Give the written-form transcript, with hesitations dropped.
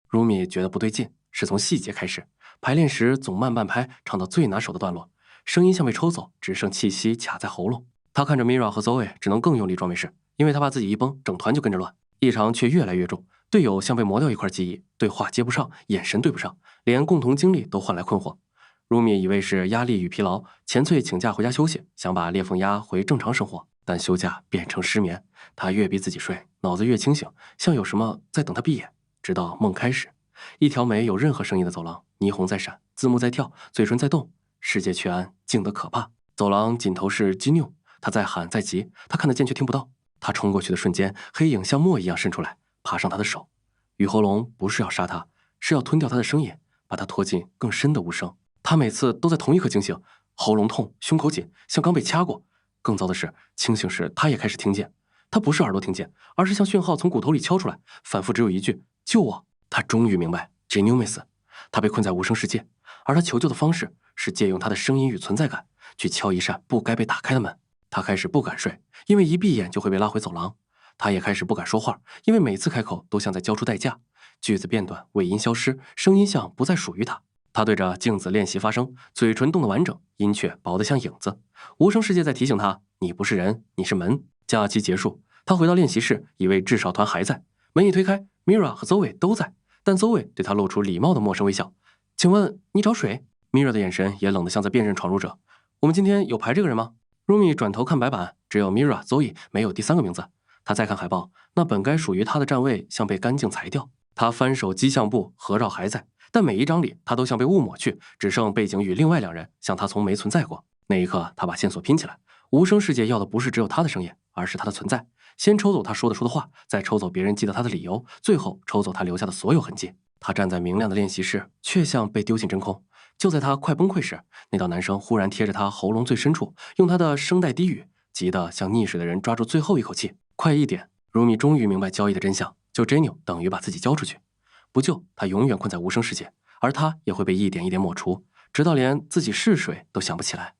Rumi 觉得不对劲，是从细节开始。排练时总慢半拍，唱到最拿手的段落，声音像被抽走，只剩气息卡在喉咙。他看着 Mira 和 Zoe 只能更用力装没事，因为他怕自己一绷，整团就跟着乱。异常却越来越重，队友像被磨掉一块记忆，对话接不上，眼神对不上，连共同经历都换来困惑。Rumi 以为是压力与疲劳，钱翠请假回家休息，想把裂缝压回正常生活，但休假变成失眠。他越逼自己睡，脑子越清醒，像有什么在等他闭眼。直到梦开始，一条没有任何声音的走廊，霓虹在闪，字幕在跳，嘴唇在动，世界却安静得可怕。走廊尽头是基纽，他在喊在急，他看得见却听不到。他冲过去的瞬间，黑影像墨一样伸出来，爬上他的手。雨喉龙不是要杀他，是要吞掉他的声音，把他拖进更深的无声。他每次都在同一刻惊醒，喉咙痛，胸口紧，像刚被掐过。更糟的是，清醒时他也开始听见，他不是耳朵听见，而是像讯号从骨头里敲出来，反复只有一句救我。他终于明白 Genu 没死，他被困在无声世界，而他求救的方式是借用他的声音与存在感去敲一扇不该被打开的门。他开始不敢睡，因为一闭眼就会被拉回走廊。他也开始不敢说话，因为每次开口都像在交出代价，句子变短，尾音消失，声音像不再属于他。他对着镜子练习发声，嘴唇动得完整，音却薄得像影子。无声世界在提醒他，你不是人，你是门。假期结束，他回到练习室，以为至少团还在。门一推开， Mira 和 Zoe 都在，但 Zoe 对他露出礼貌的陌生微笑。请问你找水？ Mira 的眼神也冷得像在辨认闯入者。我们今天有排这个人吗？ Rumi 转头看白板，只有 Mira、Zoe 没有第三个名字。他再看海报，那本该属于他的站位像被干净裁掉。他翻手机相簿，合照还在，但每一张里他都像被雾抹去，只剩背景与另外两人，像他从没存在过。那一刻，他把线索拼起来。无声世界要的不是只有他的声音，而是他的存在。先抽走他说的话，再抽走别人记得他的理由，最后抽走他留下的所有痕迹。他站在明亮的练习室，却像被丢进真空。就在他快崩溃时，那道男声忽然贴着他喉咙最深处，用他的声带低语，急得像溺水的人抓住最后一口气。快一点！Rumi 终于明白交易的真相，救 Genu 等于把自己交出去，不救他永远困在无声世界，而他也会被一点一点抹除，直到连自己是谁都想不起来。